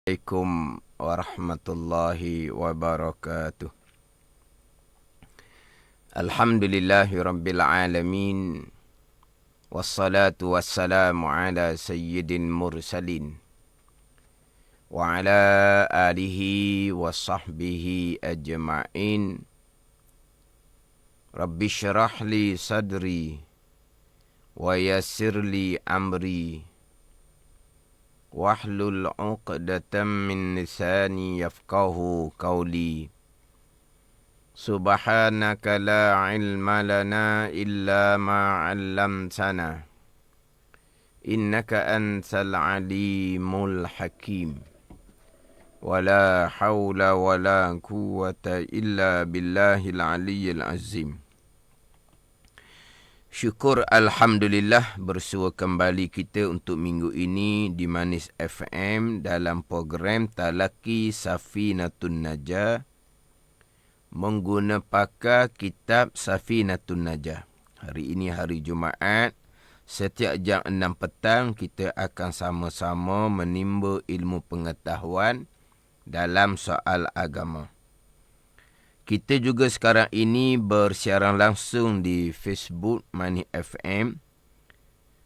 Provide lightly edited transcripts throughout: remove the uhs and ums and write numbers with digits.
Assalamualaikum warahmatullahi wabarakatuh. Alhamdulillahi rabbil alamin. Wassalatu wassalamu ala sayyidin mursalin. Wa ala alihi wa sahbihi ajma'in. Rabbi syrah li sadri. Wa yassir li amri. Wahlul 'uqdatam min lisani yafqahu qawli. Subhanaka la ilma lana illa ma 'allamtana. Innaka antal alimul hakim. Wala hawla wala quwwata illa billahil aliyyil azim. Syukur Alhamdulillah bersua kembali kita untuk minggu ini di Manis FM dalam program Talaki Safinatun Najah menggunakan kitab Safinatun Najah. Hari ini hari Jumaat, setiap jam 6 petang kita akan sama-sama menimba ilmu pengetahuan dalam soal agama. Kita juga sekarang ini bersiaran langsung di Facebook Manis FM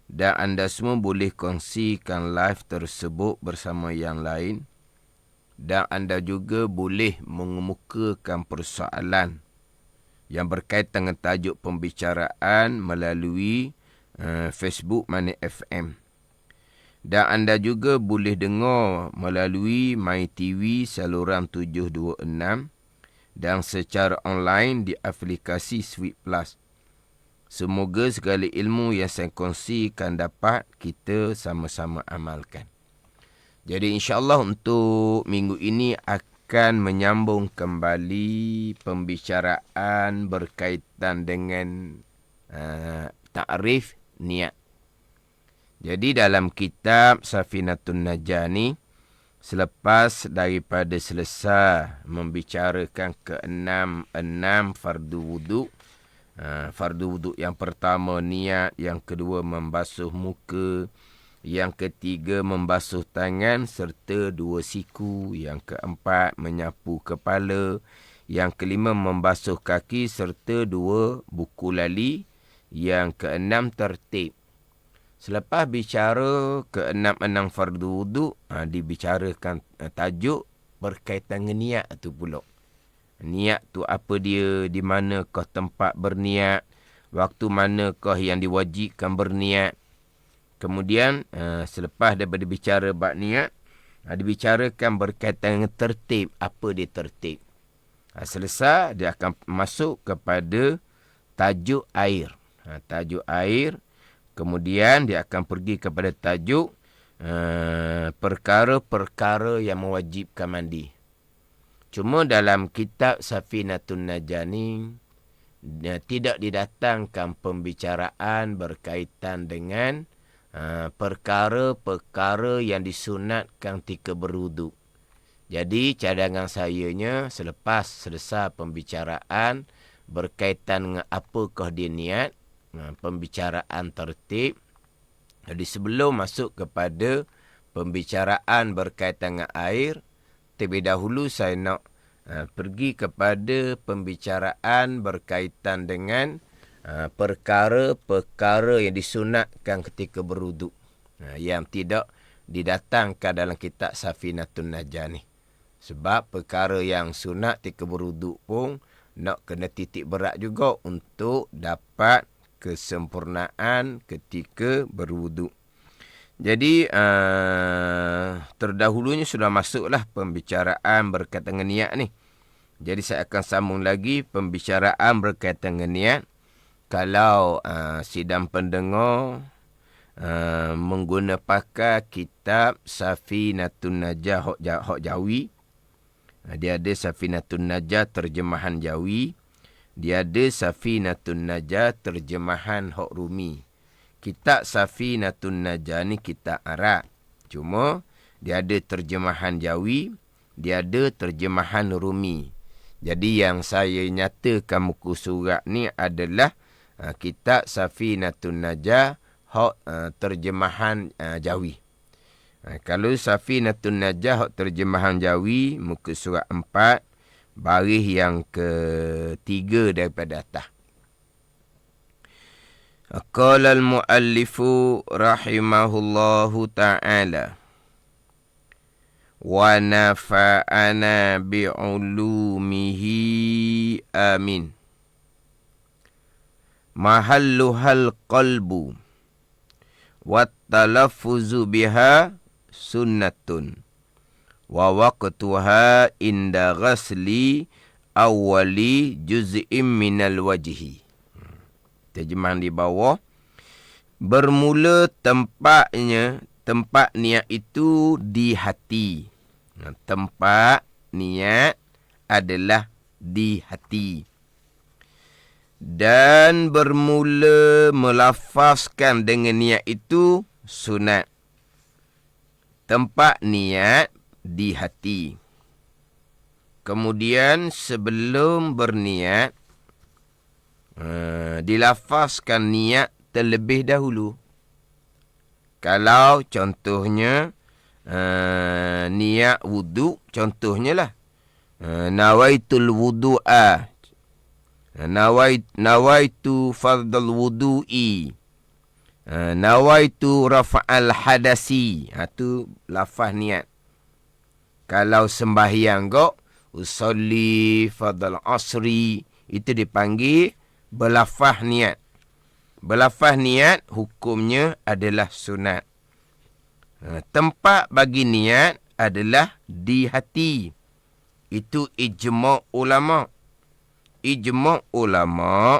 dan anda semua boleh kongsikan live tersebut bersama yang lain dan anda juga boleh mengemukakan persoalan yang berkaitan dengan tajuk pembicaraan melalui Facebook Manis FM. Dan anda juga boleh dengar melalui MyTV saluran 726 dan secara online di aplikasi Sweet Plus. Semoga segala ilmu yang saya kongsikan dapat kita sama-sama amalkan. Jadi insya-Allah untuk minggu ini akan menyambung kembali pembicaraan berkaitan dengan takrif niat. Jadi dalam kitab Safinatun Najah ni, selepas daripada selesai membicarakan enam fardu wuduk. Fardu wuduk yang pertama niat, yang kedua membasuh muka, yang ketiga membasuh tangan serta 2 siku, yang keempat menyapu kepala, yang kelima membasuh kaki serta 2 buku lali, yang keenam tertib. Selepas bicara ke-6 fardu wuduk, dibicarakan tajuk berkaitan dengan niat tu pula. Niat tu apa dia, di manakah tempat berniat, waktu manakah yang diwajibkan berniat. Kemudian selepas daripada bicara bab niat, dibicarakan berkaitan dengan tertib, apa dia tertib. Selesai, dia akan masuk kepada tajuk air. Tajuk air. Kemudian dia akan pergi kepada tajuk perkara-perkara yang mewajibkan mandi. Cuma dalam kitab Safinatun Najah ni tidak didatangkan pembicaraan berkaitan dengan perkara-perkara yang disunatkan ketika berwuduk. Jadi cadangan sayanya selepas selesai pembicaraan berkaitan dengan apakah dia niat, pembicaraan tertib. Jadi sebelum masuk kepada pembicaraan berkaitan dengan air, terlebih dahulu saya nak pergi kepada pembicaraan berkaitan dengan perkara-perkara yang disunatkan ketika berwuduk, yang tidak didatangkan dalam kitab Safinatun Najah ni. Sebab perkara yang sunat ketika berwuduk pun nak kena titik berat juga untuk dapat kesempurnaan ketika berwuduk. Jadi terdahulunya sudah masuklah pembicaraan berkaitan dengan niat ni. Jadi saya akan sambung lagi pembicaraan berkaitan dengan niat. Kalau sidang pendengar menggunakan kitab Safinatun Najah hok Jawi. Dia ada Safinatun Najah terjemahan Jawi. Dia ada Safinatun Najah terjemahan hok Rumi. Kitab Safinatun Najah ni kitab Arab. Cuma dia ada terjemahan Jawi, dia ada terjemahan Rumi. Jadi yang saya nyatakan muka surat ni adalah kitab Safinatun Najah hok terjemahan Jawi. Kalau Safinatun Najah terjemahan Jawi, muka surat 4, baris yang ke-3 daripada atas. Qala al-muallifu rahimahullahu ta'ala wa nafa'ana bi'ulumihi amin. Mahalluhal qalbu wa talaffuzu biha sunnatun wa waqtuha inda ghasli awwali juz'im minal wajhi. Terjemahan di bawah. Bermula tempat niat itu di hati. Tempat niat adalah di hati. Dan bermula melafazkan dengan niat itu sunat. Tempat niat di hati. Kemudian sebelum berniat, dilafazkan niat terlebih dahulu. Kalau contohnya niat wuduk, contohnya lah nawaitul wudu'a, nawaitu fardal wudu'i, nawaitu rafa'al hadasi. Itu lafaz niat. Kalau sembahyang kok, usolli fardal asri, itu dipanggil berlafaz niat. Berlafaz niat hukumnya adalah sunat. Tempat bagi niat adalah di hati. Itu ijma' ulama'. Ijma' ulama',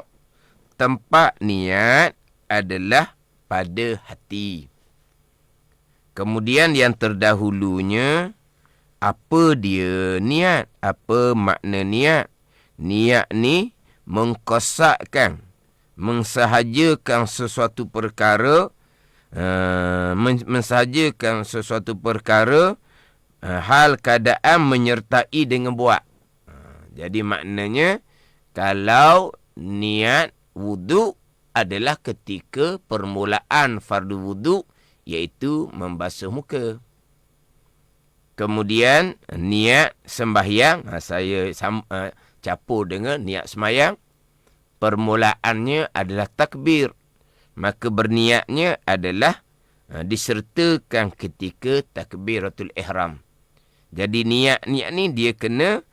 tempat niat adalah pada hati. Kemudian yang terdahulunya, apa dia niat? Apa makna niat? Niat ni mengkosakkan, mensahajakan sesuatu perkara, mensahajakan sesuatu perkara, hal keadaan menyertai dengan buat. Jadi maknanya, kalau niat wuduk adalah ketika permulaan fardu wuduk, iaitu membasuh muka. Kemudian niat sembahyang, saya campur dengan niat sembahyang, permulaannya adalah takbir. Maka berniatnya adalah disertakan ketika takbiratul ihram. Jadi niat ni dia kena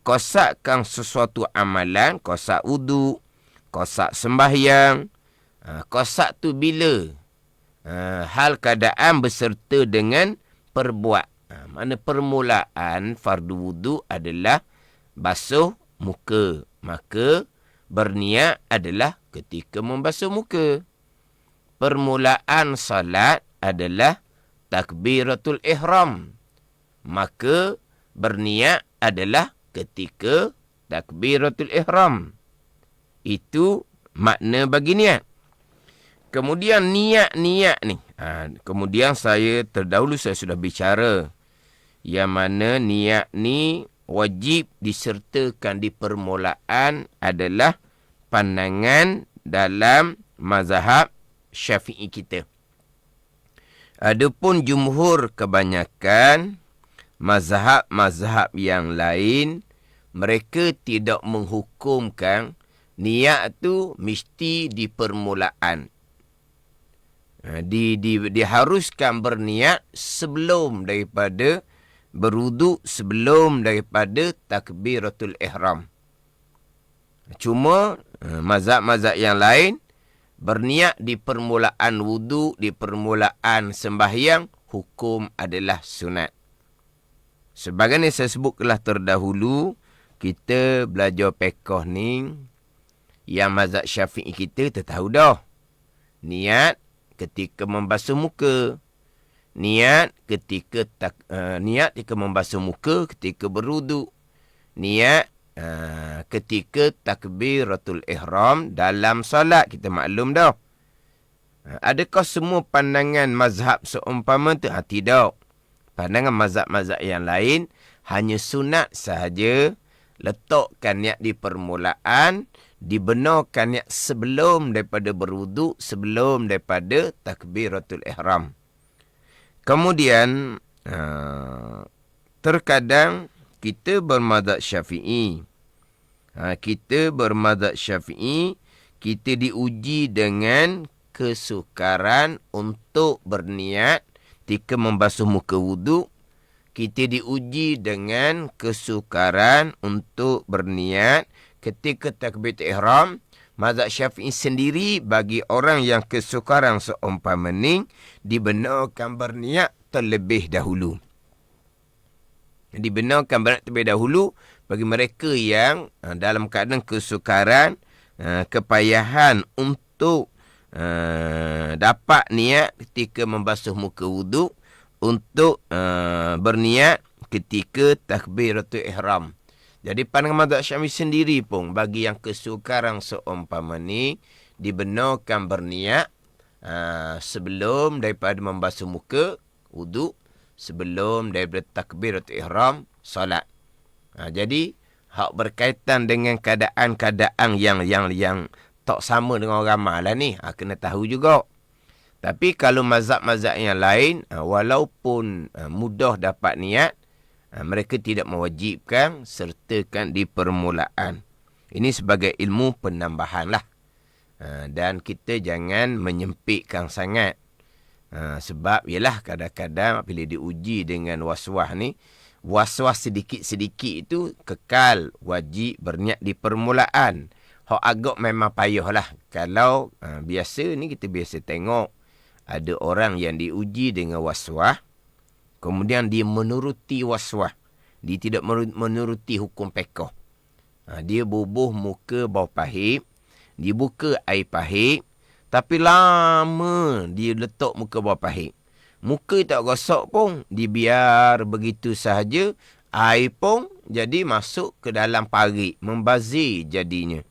kosakkan sesuatu amalan, kosak wuduk, kosak sembahyang. Kosak tu bila hal keadaan berserta dengan perbuat. Mana permulaan fardu wuduk adalah basuh muka. Maka berniat adalah ketika membasuh muka. Permulaan salat adalah takbiratul ihram. Maka berniat adalah ketika takbiratul ihram. Itu makna bagi niat. Kemudian niat ni. Kemudian terdahulu saya sudah bicara. Yang mana niat ni wajib disertakan di permulaan adalah pandangan dalam mazhab Syafi'i kita. Adapun jumhur kebanyakan mazhab-mazhab yang lain, mereka tidak menghukumkan niat tu mesti di permulaan. Diharuskan berniat sebelum daripada berwuduk, sebelum daripada takbiratul ihram. Cuma mazhab-mazhab yang lain berniat di permulaan wuduk, di permulaan sembahyang, hukum adalah sunat. Sebagaimana saya sebut telah terdahulu, kita belajar fiqh ni, yang mazhab Syafi'i kita tahu dah. Niat ketika membasuh muka. Niat ketika membasuh muka ketika berwuduk. Niat ketika takbiratul ihram dalam solat. Kita maklum dah. Adakah semua pandangan mazhab seumpama tu? Tidak. Pandangan mazhab-mazhab yang lain hanya sunat sahaja. Letakkan niat di permulaan, dibenarkan niat sebelum daripada berwuduk, sebelum daripada takbiratul ihram. Kemudian, terkadang kita bermadzhab Syafi'i. Kita bermadzhab Syafi'i, kita diuji dengan kesukaran untuk berniat ketika membasuh muka wuduk. Kita diuji dengan kesukaran untuk berniat ketika takbiratul ihram. Mazhab Syafi'i sendiri bagi orang yang kesukaran seumpama ni dibenarkan berniat terlebih dahulu. Dibenarkan berniat terlebih dahulu bagi mereka yang dalam keadaan kesukaran, kepayahan untuk dapat niat ketika membasuh muka wuduk, untuk berniat ketika takbiratul ihram. Jadi pandangan mazhab Syafi'i sendiri pun bagi yang kesukaran seumpama ni dibenarkan berniat sebelum daripada membasuh muka wuduk, sebelum daripada takbiratul ihram solat. Jadi hak berkaitan dengan keadaan-keadaan yang tak sama dengan orang ramai lah ni, kena tahu juga. Tapi kalau mazhab-mazhab yang lain, walaupun mudah dapat niat, mereka tidak mewajibkan sertakan di permulaan. Ini sebagai ilmu penambahan lah. Dan kita jangan menyempitkan sangat. Sebab ialah kadang-kadang bila diuji dengan was-was ni, was-was sedikit-sedikit itu kekal wajib berniat di permulaan. Hak agak memang payah lah. Kalau biasa ni kita biasa tengok ada orang yang diuji dengan was-was, kemudian dia menuruti was-was. Dia tidak menuruti hukum pekoh. Dia bubuh muka bau pahit, dia buka air pahit, tapi lama dia letak muka bau pahit. Muka tak gosok pun, dibiar begitu sahaja, air pun jadi masuk ke dalam parit, membazir jadinya.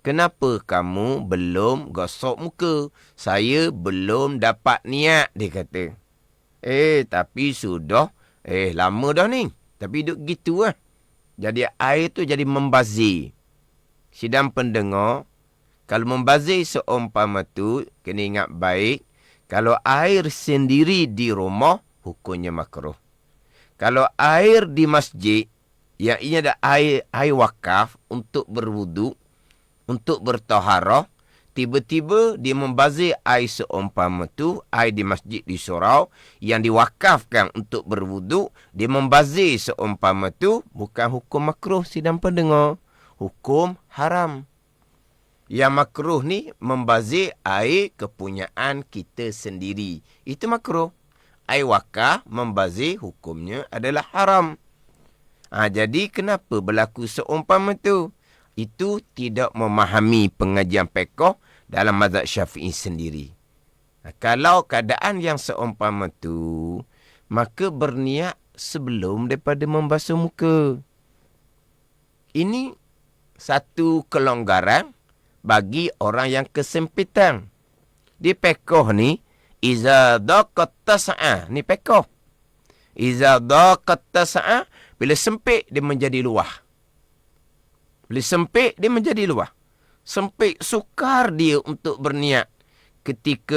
Kenapa kamu belum gosok muka? Saya belum dapat niat, dia kata. Tapi sudah, lama dah ni. Tapi duduk gitu lah. Jadi air tu jadi membazir. Sidang pendengar, kalau membazir seumpama tu, kena ingat baik, kalau air sendiri di rumah, hukumnya makruh. Kalau air di masjid, yang ini ada air wakaf untuk berwuduk, untuk bertaharah, tiba-tiba dia membazir air seumpama tu, air di masjid di surau, yang diwakafkan untuk berwuduk, dia membazir seumpama tu, bukan hukum makruh sidang pendengar, hukum haram. Yang makruh ni membazir air kepunyaan kita sendiri. Itu makruh. Air wakaf membazir hukumnya adalah haram. Jadi kenapa berlaku seumpama tu? Itu tidak memahami pengajian fiqh dalam mazhab Syafi'i sendiri. Kalau keadaan yang seumpama tu, maka berniat sebelum daripada membasuh muka. Ini satu kelonggaran bagi orang yang kesempitan. Di fiqh ni, iza daqat tas'a, ni fiqh. Iza daqat tas'a, bila sempit dia menjadi luah. Bila sempit, dia menjadi luah. Sempit, sukar dia untuk berniat ketika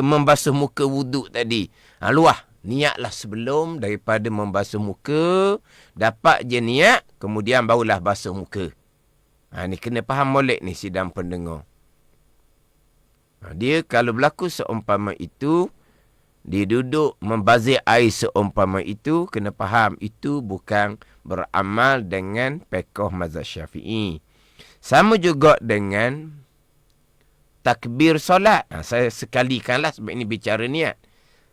membasuh muka wuduk tadi. Luah, niatlah sebelum daripada membasuh muka, dapat je niat, kemudian barulah basuh muka. Ni kena faham molek ni sidang pendengar. Dia kalau berlaku seumpama itu, dia duduk membazir air seumpama itu, kena faham itu bukan beramal dengan fiqh mazhab Syafi'i. Sama juga dengan takbir solat. Saya sekalikanlah sebab ini bicara niat.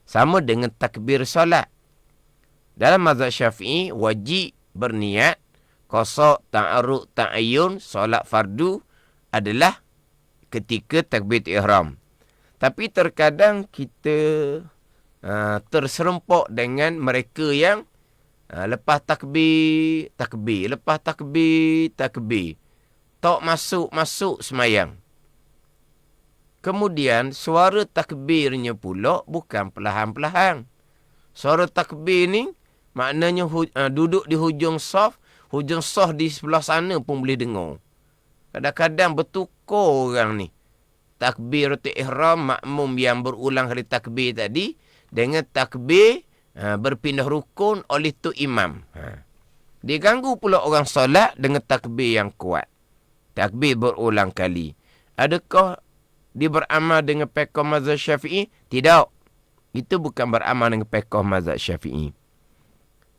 Sama dengan takbir solat. Dalam mazhab Syafi'i wajib berniat qasa, ta'arud, ta'ayyun, solat fardu adalah ketika takbiratul ihram. Tapi terkadang kita terserempak dengan mereka yang lepas takbir, lepas takbir, tak masuk semayang. Kemudian suara takbirnya pula bukan perlahan-perlahan. Suara takbir ni maknanya duduk di hujung saf di sebelah sana pun boleh dengar. Kadang-kadang bertukar orang ni. Takbiratul ihram makmum yang berulang kali takbir tadi, dengan takbir berpindah rukun oleh tu imam. Dia ganggu pula orang solat dengan takbir yang kuat. Takbir berulang kali. Adakah dia beramal dengan fiqh mazhab Syafi'i? Tidak. Itu bukan beramal dengan fiqh mazhab Syafi'i.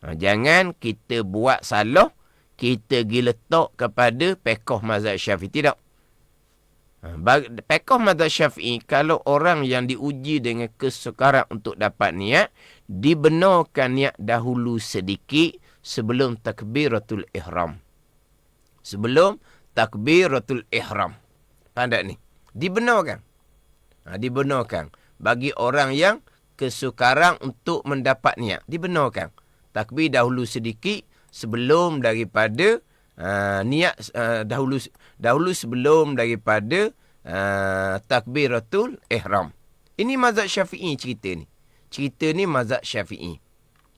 Jangan kita buat salah, kita pergi letak kepada fiqh mazhab Syafi'i. Tidak. Fiqh mazhab Syafi'i, kalau orang yang diuji dengan kesukaran untuk dapat niat, dibenarkan niat dahulu sedikit sebelum takbiratul ihram. Sebelum takbiratul ihram. Faham tak ni? Dibenarkan. Dibenarkan. Bagi orang yang kesukaran untuk mendapat niat. Dibenarkan. Takbir dahulu sedikit sebelum daripada niat dahulu sebelum daripada takbiratul ihram. Ini mazhab Syafi'i cerita ni. Cerita ni mazhab Syafi'i.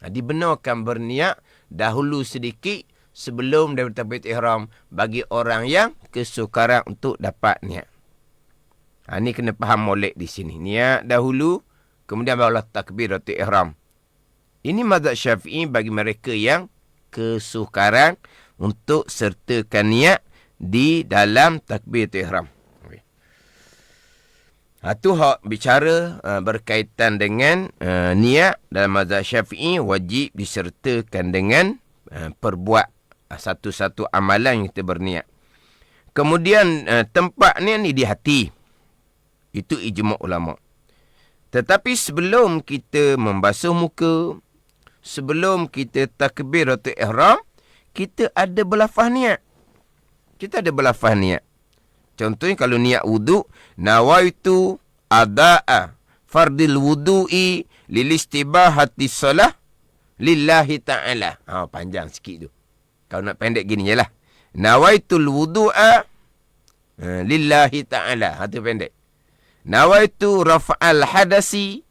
Dibenarkan berniat dahulu sedikit sebelum daripada takbiratul ihram bagi orang yang kesukaran untuk dapat niat. Ni kena faham molek di sini. Niat dahulu, kemudian barulah takbiratul ihram. Ini mazhab Syafi'i bagi mereka yang kesukaran untuk sertakan niat di dalam takbiratul ihram. Itu hak bicara berkaitan dengan niat dalam mazhab Syafi'i wajib disertakan dengan perbuat satu-satu amalan yang kita berniat. Kemudian tempat niat ni di hati. Itu ijma' ulama'. Tetapi sebelum kita membasuh muka, sebelum kita takbiratul ihram, kita ada berlafaz niat. Kita ada berlafaz niat. Contohnya kalau niat wudu, nawaitu ada'a fardil wudu'i lilistibahati salah lillahi ta'ala. Panjang sikit tu. Kalau nak pendek gini je lah. Nawaitul wudu'a lillahi ta'ala. Itu pendek. Nawaitu rafa'al hadasi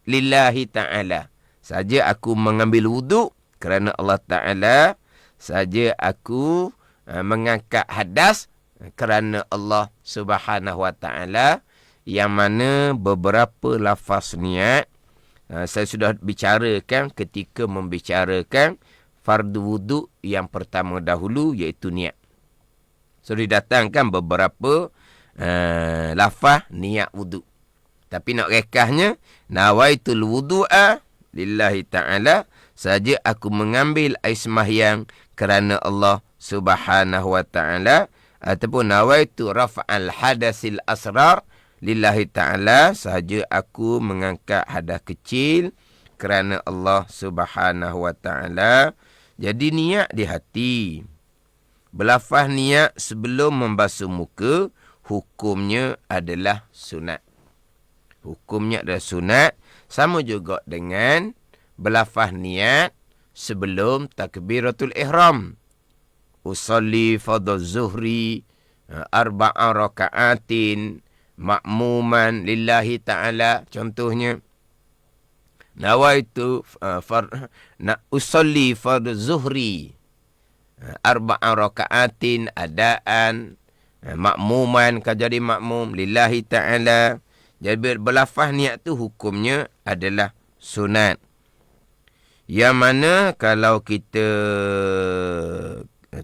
lillahi ta'ala. Saja aku mengambil wuduk kerana Allah Ta'ala. Saja aku mengangkat hadas kerana Allah Subhanahu Wa Ta'ala. Yang mana beberapa lafaz niat saya sudah bicarakan ketika membicarakan fardu wuduk yang pertama dahulu, iaitu niat. So didatangkan beberapa lafaz niat wuduk. Tapi nak rekahnya, nawaitul wudu'a lillahi ta'ala, saja aku mengambil air sembahyang kerana Allah Subhanahu wa ta'ala, ataupun nawaitu raf'al hadasil asrar lillahi ta'ala, saja aku mengangkat hadas kecil kerana Allah Subhanahu wa ta'ala. Jadi niat di hati. Berlafaz niat sebelum membasuh muka, hukumnya adalah sunat. Hukumnya adalah sunat. Sama juga dengan berlafaz niat sebelum takbiratul ihram. Usalli fardhu zuhri arba'a raka'atin ma'muman lillahi ta'ala. Contohnya, nawaitu usalli fardhu zuhri arba'a raka'atin adaan makmuman, kau jadi makmum lillahi ta'ala. Jadi berlafaz niat tu hukumnya adalah sunat. Yang mana kalau kita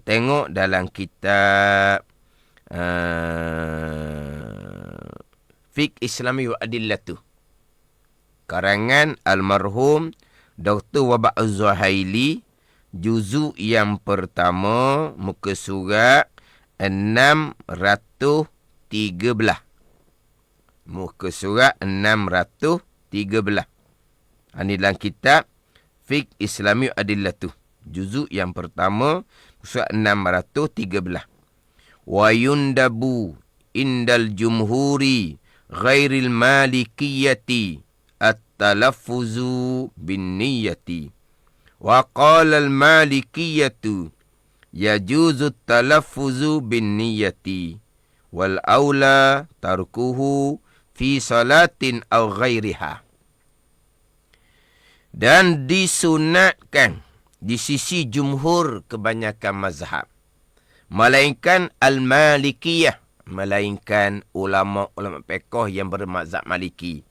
tengok dalam kitab Fiqh Islami wa Adillatuh, karangan almarhum Dr. Waba' Az-Zuhaili, juzuk yang pertama, muka surat 613. Muka surat 613. Ini dalam kitab Fiqh Islami Adillatuh, juzuk yang pertama, surat 613. Wa yundabu indal jumhuri ghairil malikiyati at-talaffuzu bin niyati. Wa qala al-malikiyatu yajuzu at-talaffuzu bin niyati wal aula tarkuhu fi salatin aw ghairiha. Dan disunatkan di sisi jumhur kebanyakan mazhab, melainkan al-malikiyah, melainkan ulama-ulama fiqh yang bermazhab maliki,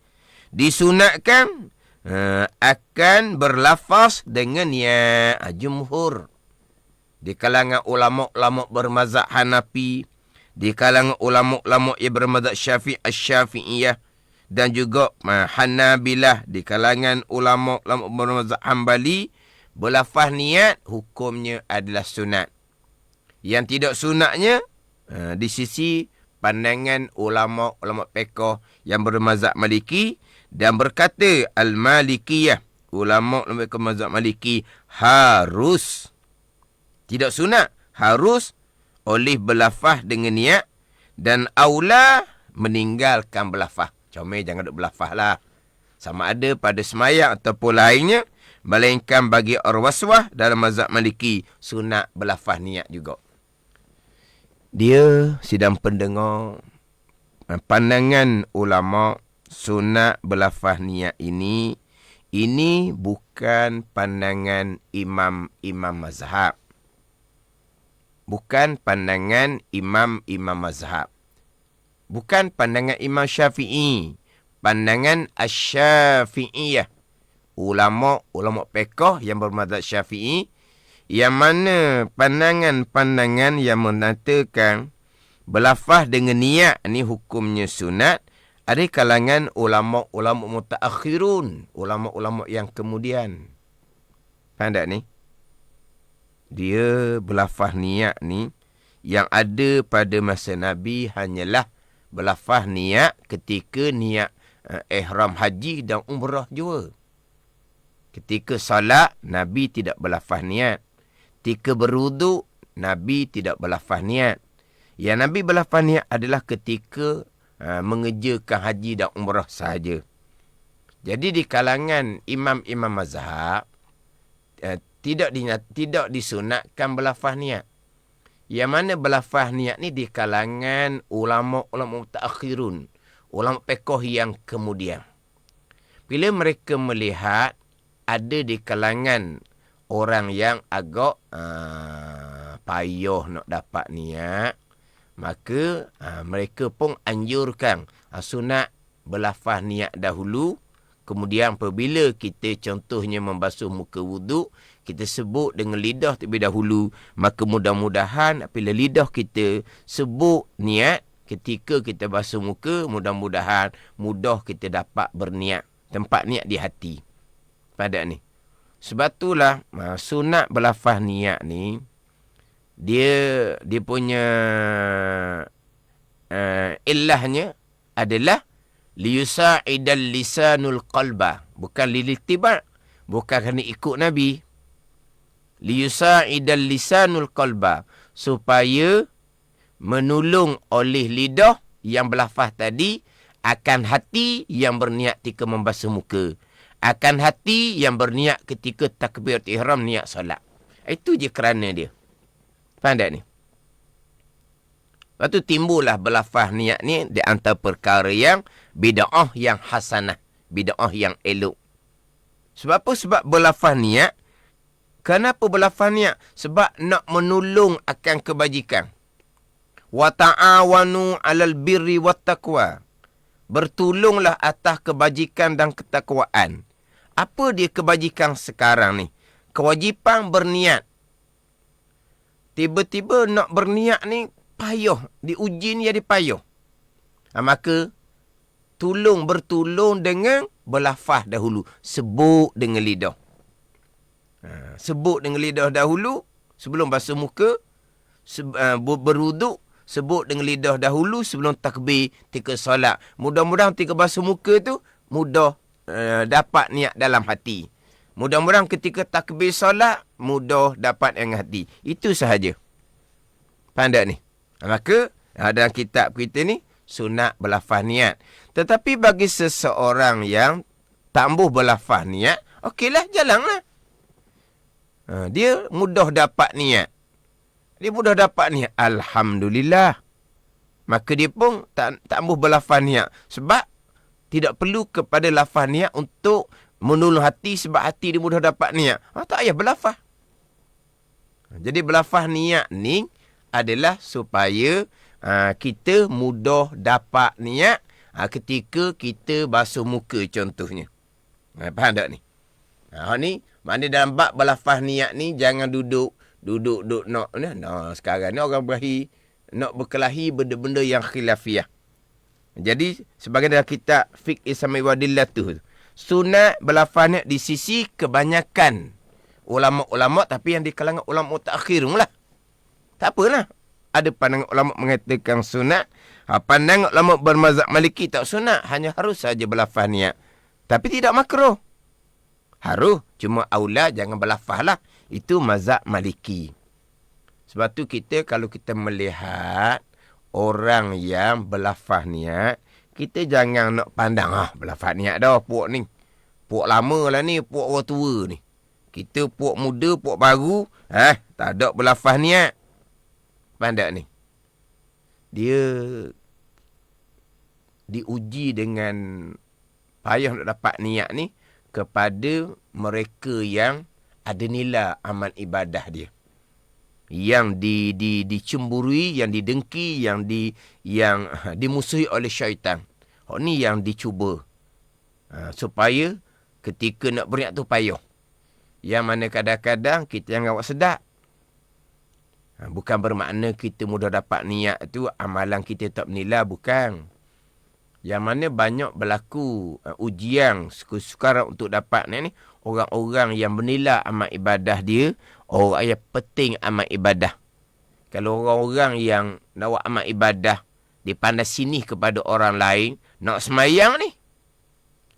disunatkan akan berlafaz dengan niat. Jumhur. Di kalangan ulama-ulama bermazhab Hanafi, di kalangan ulama-ulama yang bermazhab Syafi'iyah, dan juga Hanabilah, di kalangan ulama-ulama bermazhab Hambali, berlafaz niat hukumnya adalah sunat. Yang tidak sunatnya di sisi pandangan ulama-ulama fiqh yang bermazhab Maliki, dan berkata Al-Malikiyah, ulama-ulama mazhab Maliki, harus, tidak sunat, harus oleh berlafaz dengan niat, dan aula meninggalkan berlafaz. Comel jangan duk berlafaz lah. Sama ada pada semayang ataupun lainnya, melainkan bagi orang waswah dalam mazhab Maliki, sunat berlafaz niat juga. Dia sidang pendengar, pandangan ulama sunat berlafaz niat ini bukan pandangan imam-imam mazhab. Bukan pandangan imam-imam mazhab. Bukan pandangan Imam Syafi'i. Pandangan Asy-Syafi'iyah. Ulama fiqh yang bermazhab Syafi'i, yang mana pandangan-pandangan yang mengatakan berlafaz dengan niat ni hukumnya sunat, ada kalangan ulama-ulama mutaakhirun, ulama-ulama yang kemudian. Faham tak ni? Dia berlafaz niat ni, yang ada pada masa Nabi hanyalah berlafaz niat ketika niat ihram haji dan umrah jua. Ketika salat, Nabi tidak berlafaz niat. Ketika berwuduk, Nabi tidak berlafaz niat. Yang Nabi berlafaz niat adalah ketika mengerjakan haji dan umrah sahaja. Jadi di kalangan imam-imam mazhab, tidak disunatkan berlafaz niat. Yang mana berlafaz niat ni di kalangan ulama-ulama mutaakhirun, ulama fiqh yang kemudian. Bila mereka melihat ada di kalangan orang yang agak payah nak dapat niat, maka mereka pun anjurkan sunat berlafaz niat dahulu. Kemudian apabila kita contohnya membasuh muka wuduk, kita sebut dengan lidah terlebih dahulu. Maka mudah-mudahan apabila lidah kita sebut niat ketika kita basuh muka, mudah-mudahan mudah kita dapat berniat. Tempat niat di hati. Pada ni. Sebab itulah sunat berlafaz niat ni, dia punya illahnya adalah liyusa'idal lisanul qalba, bukan lilitibar, bukan kerana ikut Nabi. Liyusa'idal lisanul qalba, supaya menolong oleh lidah yang berlafaz tadi akan hati yang berniat ketika membasuh muka, akan hati yang berniat ketika takbiratul ihram niat solat. Itu je kerana dia. Faham tak ni? Lepas tu timbullah berlafaz niat ni di antara perkara yang bid'ah yang hasanah, bid'ah yang elok. Sebab apa? Sebab berlafaz niat. Kenapa berlafaz niat? Sebab nak menolong akan kebajikan. Wa ta'awanu 'alal birri wat taqwa. Bertolonglah atas kebajikan dan ketakwaan. Apa dia kebajikan sekarang ni? Kewajipan berniat. Tiba-tiba nak berniat ni payah, diuji ni jadi payah. Maka bertolong dengan berlafaz dahulu, sebut dengan lidah. Sebut dengan lidah dahulu sebelum basuh muka, berwuduk, sebut dengan lidah dahulu sebelum takbir ketika solat. Mudah-mudahan ketika basuh muka tu mudah dapat niat dalam hati. Mudah-mudahan ketika takbir solat mudah dapat dengan hati. Itu sahaja. Faham tak ni? Maka dalam kitab kita ni sunat berlafaz niat. Tetapi bagi seseorang yang tak ambuh berlafaz niat, okeylah, jalanlah. Dia mudah dapat niat. Alhamdulillah. Maka dia pun tak ambuh berlafaz niat. Sebab tidak perlu kepada lafaz niat untuk menolong hati, sebab hati dia mudah dapat niat. Tak payah berlafaz. Jadi berlafaz niat ni adalah supaya kita mudah dapat niat ketika kita basuh muka contohnya. Faham tak ni? Ni maknanya dalam bab berlafaz niat ni jangan duduk nak ni. Sekarang ni orang berahi nak berkelahi benda-benda yang khilafiyah. Jadi sebagai dalam kitab Fiqh Islam Wadillah tu, sunat berlafaz niat di sisi kebanyakan ulama-ulama, tapi yang di kalangan ulama mutaakhir lah. Tak apalah. Ada pandangan ulama mengatakan sunat, pandangan ulama bermazhab Maliki tak sunat, hanya harus saja berlafaz niat. Tapi tidak makruh. Harus, cuma aula jangan berlafaz lah. Itu mazhab Maliki. Sebab tu kita kalau kita melihat orang yang berlafaz niat, kita jangan nak pandang berlafaz niat dah puak ni. Puak lama lah ni, puak orang tua ni. Kita puak muda, puak baru, tak ada berlafaz niat. Pandang ni. Dia diuji dengan payah nak dapat niat ni kepada mereka yang ada nilai amal ibadah dia. Yang dicemburui, yang didengki, yang dimusuhi oleh syaitan. Ni yang dicuba. Supaya ketika nak beriak tu payah. Yang mana kadang-kadang kita yang awak sedap. Bukan bermakna kita mudah dapat niat tu, amalan kita tak bernilai, bukan. Yang mana banyak berlaku ujian sekarang untuk dapat ni, orang-orang yang bernilai amal ibadah dia, orang yang penting amal ibadah. Kalau orang-orang yang nak buat amal ibadah, dia pandai sini kepada orang lain, nak semayang ni,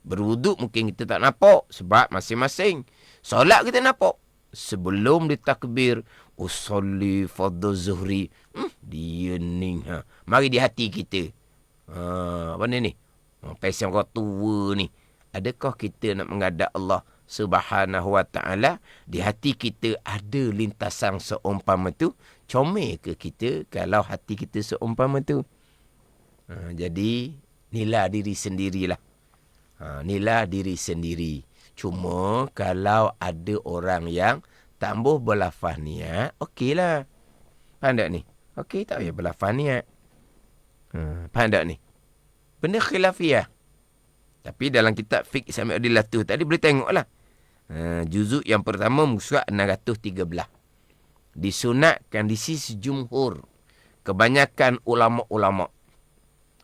berwuduk mungkin kita tak nampak, sebab masing-masing. Solat kita nampak. Sebelum ditakbir, usolli fardhu zuhri. Dia ni. Mari di hati kita. Apa ni? Pasal orang tua ni. Adakah kita nak menghadap Allah Subhanahu wa ta'ala? Di hati kita ada lintasan seumpama tu. Comel ke kita kalau hati kita seumpama tu? Jadi, nilai diri sendirilah. Nilai diri sendiri. Cuma kalau ada orang yang tambah berlafaz niat, okeylah. Faham tak ni? Okey, tak payah berlafaz niat. Faham tak ni? Benda khilafiyah. Tapi dalam kitab Fiqh Islam Wadillah tu tadi boleh tengoklah. Juzuk yang pertama surat 613. Disunatkan di sisi jumhur. Kebanyakan ulama-ulama.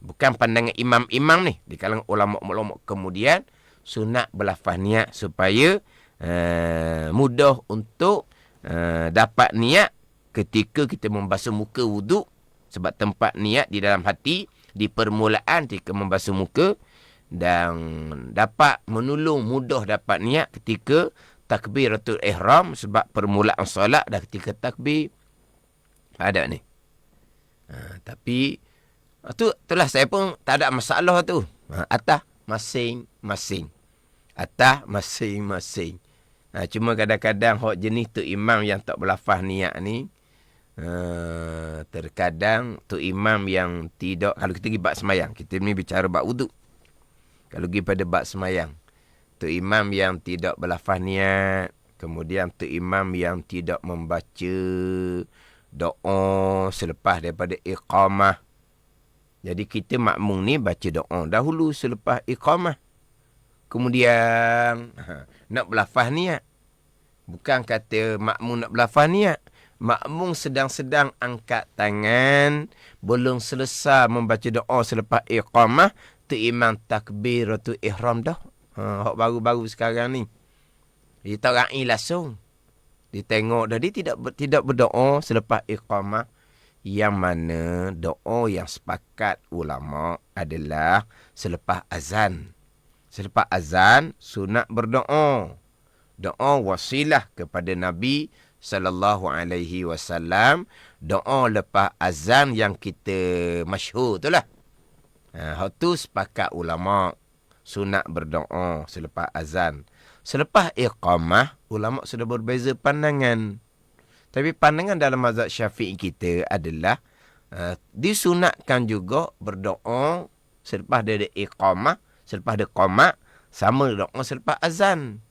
Bukan pandangan imam-imam ni. Di kalangan ulama-ulama kemudian sunat berlafaz niat supaya mudah untuk dapat niat ketika kita membasuh muka wuduk. Sebab tempat niat di dalam hati, di permulaan ketika membasuh muka, dan dapat menolong mudah dapat niat ketika takbiratul ihram, sebab permulaan solat dah ketika takbir. Ada ni. Tapi itulah saya pun tak ada masalah tu. Atas masing-masing. Atas masing-masing. Cuma kadang-kadang hak jenis tu imam yang tak berlafaz niat ni, terkadang tu imam yang tidak, kalau kita pergi bab semayang, kita ni bicara bab wuduk. Kalau pergi pada bab semayang, tu imam yang tidak berlafaz niat, kemudian tu imam yang tidak membaca doa selepas daripada iqamah. Jadi kita makmum ni baca doa dahulu selepas iqamah. Kemudian nak berlafaz niat. Bukan kata makmum nak berlafaz niat. Makmum sedang-sedang angkat tangan, belum selesai membaca doa selepas iqamah, tu imam takbiratul ihram dah. Hak baru-baru sekarang ni. Dia tak ra'i langsung. Dia tengok dah, dia tidak berdoa selepas iqamah. Yang mana doa yang sepakat ulama adalah selepas azan. Selepas azan, sunat berdoa. Doa wasilah kepada Nabi SAW. Doa lepas azan yang kita masyhur tu lah. Hak tu sepakat ulama. Sunat berdoa selepas azan. Selepas iqamah, ulama sudah berbeza pandangan. Tapi pandangan dalam mazhab Syafi'i kita adalah disunatkan juga berdoa selepas dia iqamah, selepas dia qamat, sama doa selepas azan.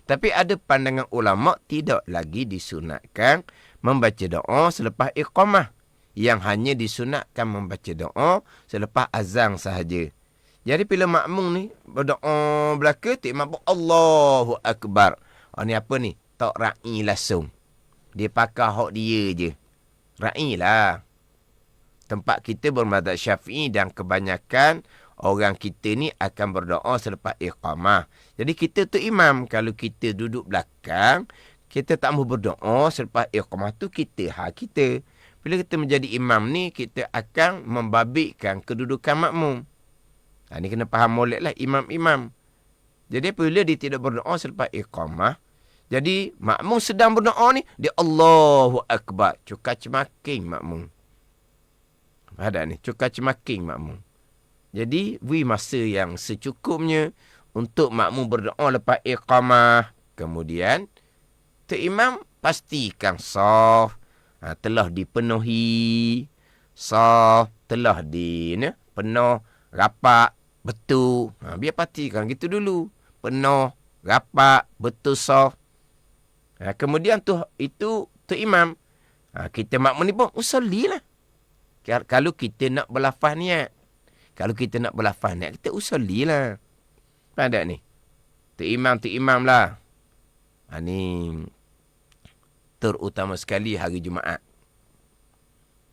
Tapi ada pandangan ulama tidak lagi disunatkan membaca doa selepas iqamah. Yang hanya disunatkan membaca doa selepas azan sahaja. Jadi bila makmum ni berdoa belaka, tu imam pun Allahu Akbar. Oh ni apa ni? Tak ra'i langsung. Dia pakai hak dia je. Ra'i lah. Tempat kita bermadzhab Syafi'i dan kebanyakan orang kita ni akan berdoa selepas iqamah. Jadi kita tu imam. Kalau kita duduk belakang, kita tak mahu berdoa selepas iqamah tu kita hak kita. Bila kita menjadi imam ni, kita akan membabitkan kedudukan makmum. Ini kena faham molek lah imam-imam. Jadi apabila dia tidak berdoa selepas iqamah, jadi makmum sedang berdoa ni, dia Allahu Akbar. Cukar cemaking makmum. Ada ni, cukar cemaking makmum. Jadi, beri masa yang secukupnya untuk makmum berdoa lepas iqamah. Kemudian, tu imam pastikan saf telah dipenuhi. Saf telah penuh, rapat, betul. Biar pastikan gitu dulu. Penuh, rapat, betul saf. Kemudian itu imam. Kita makmum ni pun usalli lah. Kalau kita nak berlafaz niat. Kalau kita nak berlafaz niat, kita usalli lah. Pada ni. Tu imam lah. Ni terutama sekali hari Jumaat.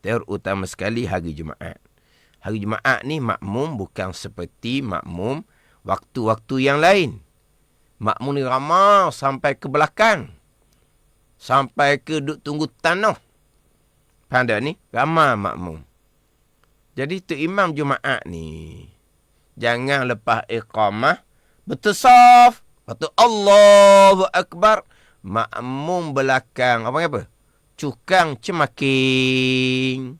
Terutama sekali hari Jumaat. Hari Jumaat ni makmum bukan seperti makmum waktu-waktu yang lain. Makmum ni ramai sampai ke belakang. Sampai ke duduk tunggu tanah. Pada ni, ramai makmum. Jadi tu imam Jumaat ni, jangan lepas iqamah, betul saf. Lepas tu Allahu Akbar. Makmum belakang, apa? Cukang cemaking.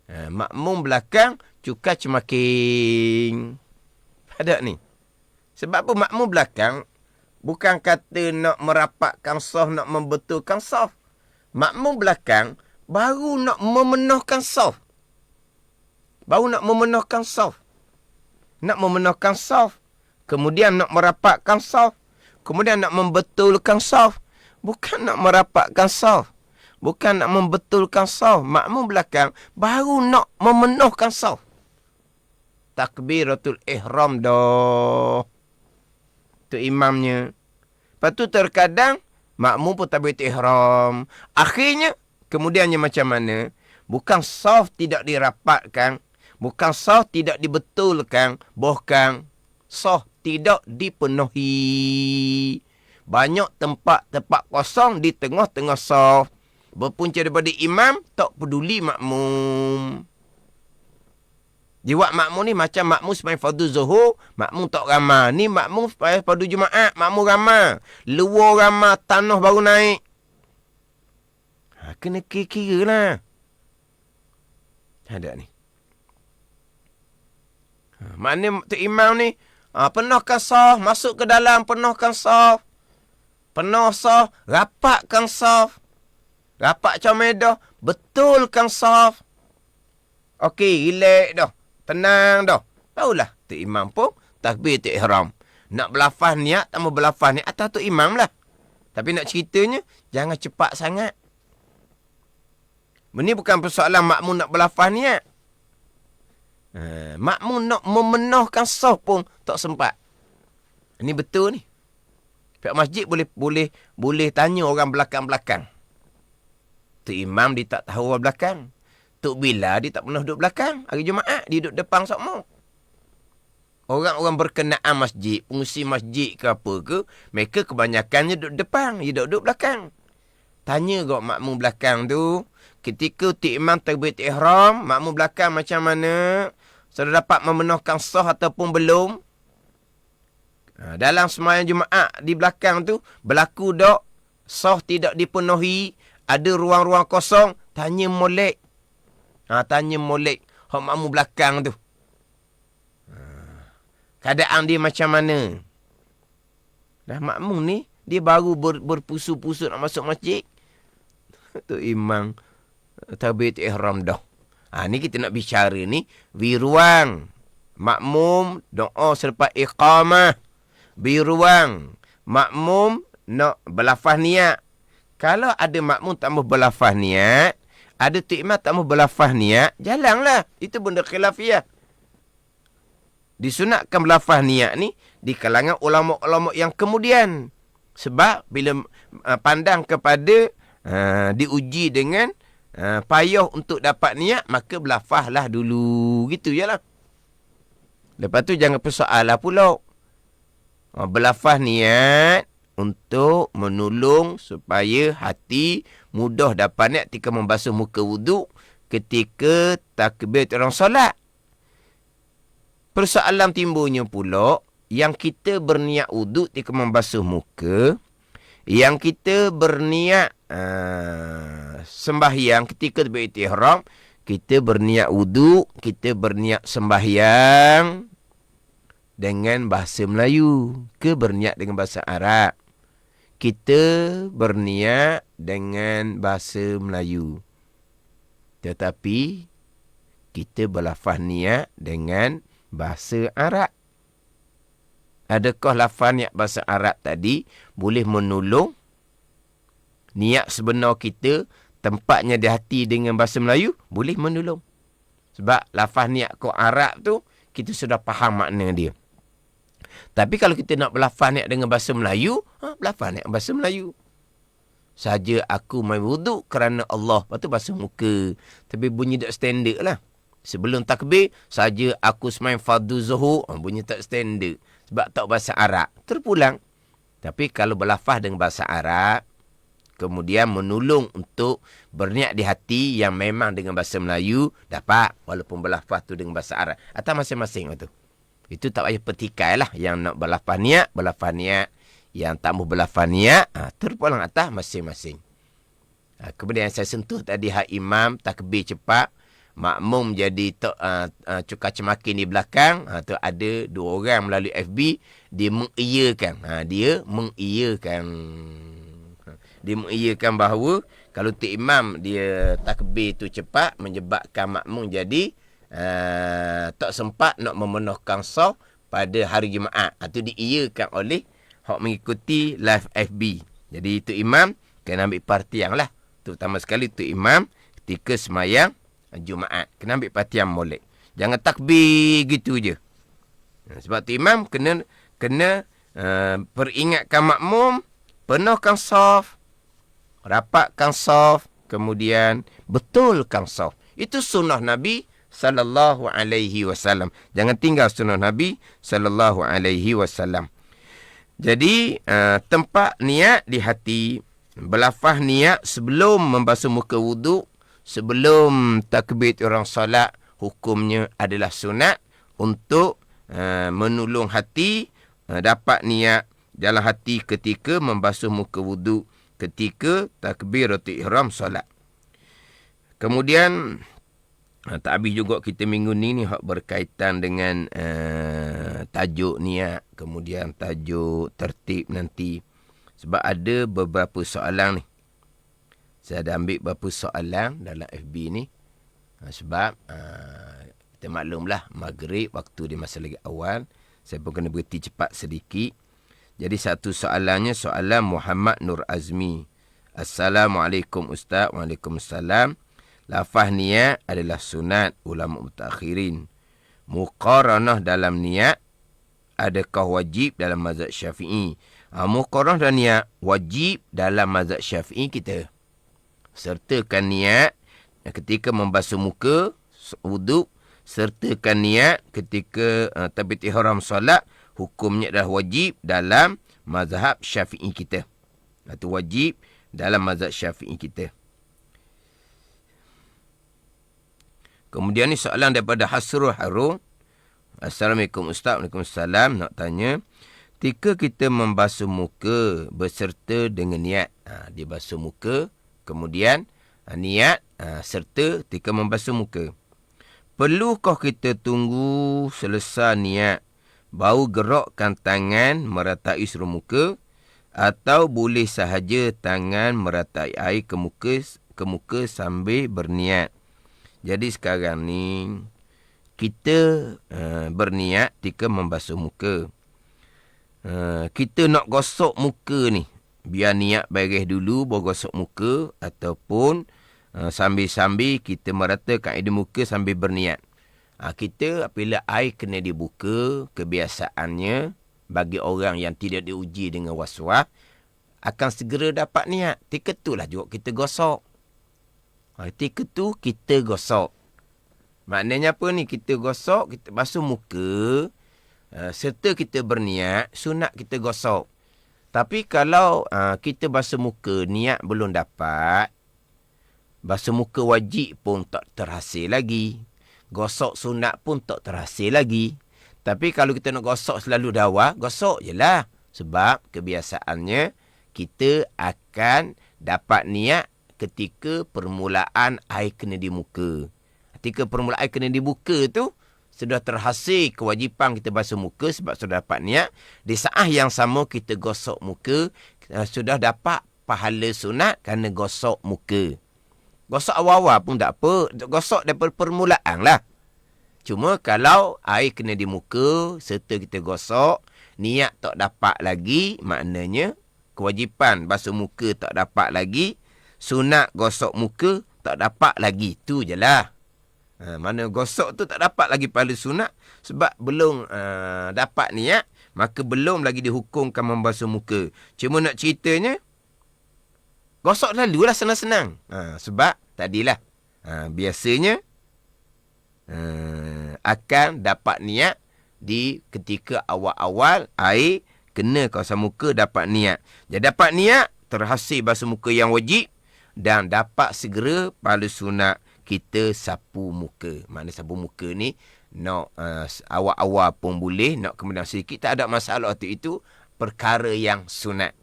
Makmum belakang, cukang cemaking. Pada ni. Sebab apa makmum belakang, bukan kata nak merapatkan saf, nak membetulkan saf. Makmum belakang, baru nak memenuhkan saf. Nak memenuhkan saf. Kemudian nak merapatkan saf. Kemudian nak membetulkan saf. Bukan nak merapatkan saf. Bukan nak membetulkan saf. Makmum belakang baru nak memenuhkan saf. Takbiratul ihram dah. Tu imamnya. Lepas tu terkadang makmum pun takbiratul ihram. Akhirnya, kemudiannya macam mana? Bukan saf tidak dirapatkan. Bukan saf tidak dibetulkan. Bahkan saf tidak dipenuhi. Banyak tempat kosong di tengah-tengah saf. Berpunca daripada imam, tak peduli makmum. Jiwat makmum ni macam makmum sembahyang fardu zuhur, makmum tak ramai. Ni makmum sembahyang fardu Jumaat, makmum ramai. Luar ramai, tanah baru naik. Kena kira-kira lah. Ada ni. Maknanya tu imam ni, penuhkan saf, masuk ke dalam, penuhkan saf. Penuh saf, rapatkan saf. Rapat comedah, betulkan saf. Okey, relax dah. Tenang dah. Taulah, tu imam pun takbir tu ihram. Nak berlafaz niat, tak mau berlafaz niat, atas tu imam lah. Tapi nak ceritanya, jangan cepat sangat. Ini bukan persoalan makmum nak berlafaz niat. Makmum nak memenuhkan saf pun tak sempat. Ini betul ni. Pihak masjid boleh tanya orang belakang-belakang. Tu imam dia tak tahu orang belakang. Tok Bila dia tak pernah duduk belakang. Hari Jumaat dia duduk depan semua. Orang-orang berkenaan masjid, pengusi masjid ke apa ke, mereka kebanyakannya duduk depan, dia duduk belakang. Tanya kau makmum belakang tu, ketika tu imam takbiratul ihram, makmum belakang macam mana? Sudah dapat memenuhkan saf ataupun belum? Dalam sembahyang Jumaat di belakang tu, berlaku tak saf tidak dipenuhi, ada ruang-ruang kosong, tanya molek. Tanya molek hak makmum belakang tu. Keadaan dia macam mana? Dah makmum ni, dia baru berpusu-pusu nak masuk masjid. Tu imam takbiratul ihram dah. Ni kita nak bicara ni, ruang makmum doa selepas iqamah. Ruang makmum nak berlafaz niat. Kalau ada makmum tak mahu berlafaz niat, ada tu imam tak mahu berlafaz niat, jalanlah. Itu benda khilafiyah. disunatkan berlafaz niat ni di kalangan ulama-ulama yang kemudian. Sebab bila pandang kepada diuji dengan payah untuk dapat niat, maka berlafazlah dulu. Gitu je lah. Lepas tu jangan persoal lah pula. Berlafaz niat untuk menolong supaya hati mudah dapat niat ketika membasuh muka wuduk, ketika takbir orang solat. Persoalan timbulnya pula, yang kita berniat wuduk ketika membasuh muka, yang kita berniat sembahyang ketika berihram, kita berniat wuduk, kita berniat sembahyang dengan bahasa Melayu ke berniat dengan bahasa Arab. Kita berniat dengan bahasa Melayu, tetapi kita berlafaz niat dengan bahasa Arab. Adakah lafaz niat bahasa Arab tadi boleh menolong niat sebenar kita tempatnya di hati dengan bahasa Melayu? Boleh menolong. Sebab lafaz niat kau Arab tu kita sudah faham makna dia. Tapi kalau kita nak berlafaz niat dengan bahasa Melayu, berlafaz niat bahasa Melayu. Saja aku main wuduk kerana Allah. Lepas tu basuh muka. Tapi bunyi tak standard lah. Sebelum takbir, saja aku semain fardu zuhur, bunyi tak standard. Sebab tak bahasa Arab. Terpulang. Tapi kalau berlafaz dengan bahasa Arab, kemudian menolong untuk berniat di hati yang memang dengan bahasa Melayu, dapat. Walaupun berlafaz tu dengan bahasa Arab. Atau masing-masing tu. Itu tak payah petikai lah. Yang nak berlafaz niat. Yang tak mau berlafaz niat, terpulang atas masing-masing. Kemudian saya sentuh tadi hak imam, takbir cepat. Makmum jadi cukar cemakin di belakang. Tu ada 2 orang melalui FB. Dia mengiyakan bahawa kalau tu imam dia takbir tu cepat, menyebabkan makmum jadi tak sempat nak memenuhkan saf pada hari Jumaat. Itu diiyakan oleh hak mengikuti live FB. Jadi tu imam kena ambil perhatian lah. Terutama sekali tu imam ketika semayang Jumaat. Kena ambil perhatian molek. Jangan takbir gitu je. Sebab tu imam kena peringatkan makmum, penuhkan saf, rapatkan saf, kemudian betulkan saf. Itu sunnah Nabi sallallahu alaihi wasallam. Jangan tinggal sunnah Nabi sallallahu alaihi wasallam. Jadi tempat niat di hati, berlafaz niat sebelum membasuh muka wuduk, sebelum takbir orang solat, hukumnya adalah sunat untuk menolong hati dapat niat dalam hati ketika membasuh muka wuduk, ketika takbiratul ihram solat. Kemudian tak habis juga kita minggu ni hak berkaitan dengan tajuk niat, kemudian tajuk tertib nanti. Sebab ada beberapa soalan ni. Saya ada ambil beberapa soalan dalam FB ni. Sebab kita maklumlah maghrib waktu dia masih lagi awal. Saya pun kena berhenti cepat sedikit. Jadi satu soalannya soalan Muhammad Nur Azmi. Assalamualaikum Ustaz. Waalaikumsalam. Lafaz niat adalah sunat ulama mutakhirin. Muqaranah dalam niat adakah wajib dalam mazhab Syafi'i? Muqaranah dan niat wajib dalam mazhab Syafi'i kita. Sertakan niat ketika membasuh muka wuduk, sertakan niat ketika takbiratul ihram solat, hukumnya adalah wajib dalam mazhab Syafi'i kita. Itu wajib dalam mazhab Syafi'i kita. Kemudian ni soalan daripada Hasrul Harun. Assalamualaikum Ustaz. Waalaikumsalam. Nak tanya, ketika kita membasuh muka berserta dengan niat, dia basuh muka, kemudian niat serta ketika membasuh muka, perlukah kita tunggu selesai niat baru gerakkan tangan meratai seluruh muka, atau boleh sahaja tangan meratai air ke muka sambil berniat? Jadi sekarang ni kita berniat ketika membasuh muka. Kita nak gosok muka ni, biar niat beres dulu baru gosok muka, ataupun sambil-sambil kita meratakan air di muka sambil berniat. Kita apabila air kena dibuka, kebiasaannya bagi orang yang tidak diuji dengan waswas akan segera dapat niat. Ketika itulah juga kita gosok. Ketika tu kita gosok. Maknanya apa ni? Kita gosok, kita basuh muka, serta kita berniat, sunat kita gosok. Tapi kalau kita basuh muka, niat belum dapat, basuh muka wajib pun tak terhasil lagi. Gosok sunat pun tak terhasil lagi. Tapi kalau kita nak gosok selalu dawa, gosok je lah. Sebab kebiasaannya, kita akan dapat niat ketika permulaan air kena di muka. Ketika permulaan air kena di muka tu, sudah terhasil kewajipan kita basuh muka sebab sudah dapat niat. Di saat yang sama kita gosok muka, sudah dapat pahala sunat kerana gosok muka. Gosok awal-awal pun tak apa. Gosok daripada permulaan lah. Cuma kalau air kena di muka, serta kita gosok, niat tak dapat lagi, maknanya kewajipan basuh muka tak dapat lagi, sunat gosok muka tak dapat lagi. Tu je lah. Mana gosok tu tak dapat lagi pahala sunat sebab belum dapat niat, maka belum lagi dihukumkan membasuh muka. Cuma nak ceritanya, gosok lalulah senang-senang. Sebab tadilah, biasanya akan dapat niat di ketika awal-awal air kena kawasan muka dapat niat. Jadi dapat niat, terhasil basuh muka yang wajib dan dapat segera pahala sunat kita sapu muka. Maknanya sapu muka ni nak awal-awal pun boleh, nak kemudian sedikit tak ada masalah waktu itu, perkara yang sunat.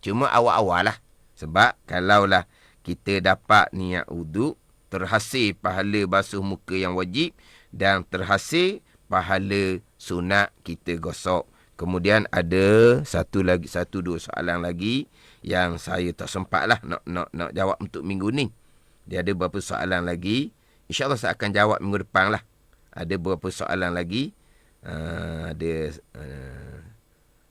Cuma awal-awal lah. Sebab kalaulah kita dapat niat wuduk, terhasil pahala basuh muka yang wajib dan terhasil pahala sunat kita gosok. Kemudian ada satu dua soalan lagi yang saya tak sempat lah nak jawab untuk minggu ni. Dia ada beberapa soalan lagi. InsyaAllah saya akan jawab minggu depan lah. Ada beberapa soalan lagi. Ada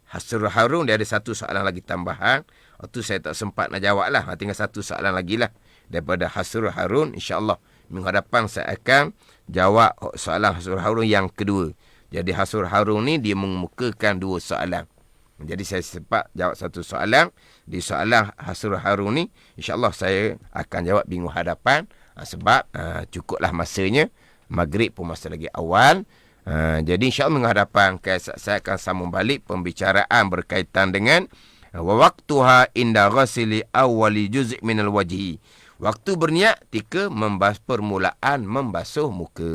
Hasrul Harun, dia ada satu soalan lagi tambahan. Itu saya tak sempat nak jawab lah. Tinggal satu soalan lagi lah daripada Hasrul Harun. InsyaAllah minggu hadapan saya akan jawab soalan Hasrul Harun yang kedua. Jadi Hasrul Harun ni dia mengemukakan dua soalan. Jadi saya sempat jawab satu soalan. Di soalan Hasrul Harun ni, InsyaAllah saya akan jawab minggu hadapan. Sebab cukuplah masanya. Maghrib pun masa lagi awal. Jadi insyaAllah minggu hadapan saya akan sambung balik pembicaraan berkaitan dengan waktuha inda ghasili awwali juz' minal wajhi. Waktu berniat ketika permulaan membasuh muka.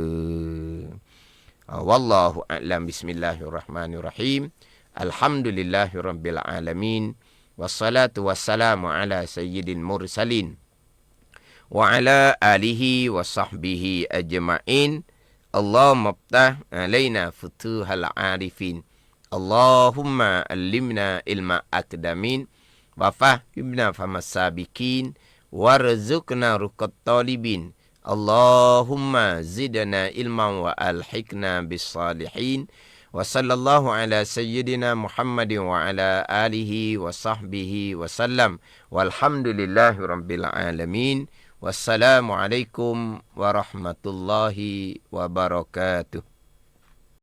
Wallahu a'lam. Bismillahirrahmanirrahim. Alhamdulillahirabbil alamin. Wassalatu wassalamu ala sayyidil mursalin wa ala alihi wa sahbihi ajma'in. Allahumma ftah alaina futuhal arifin. Allahumma allimna ilma akdamin wa fahimna famasabikin warzuqna ruqat talibin. Allahumma zidna ilman wa alhiqna bis salihin. Wa sallallahu ala sayyidina Muhammadin wa ala alihi wa sahbihi wa sallam. Walhamdulillahi rabbil alamin. Wassalamualaikum warahmatullahi wabarakatuh.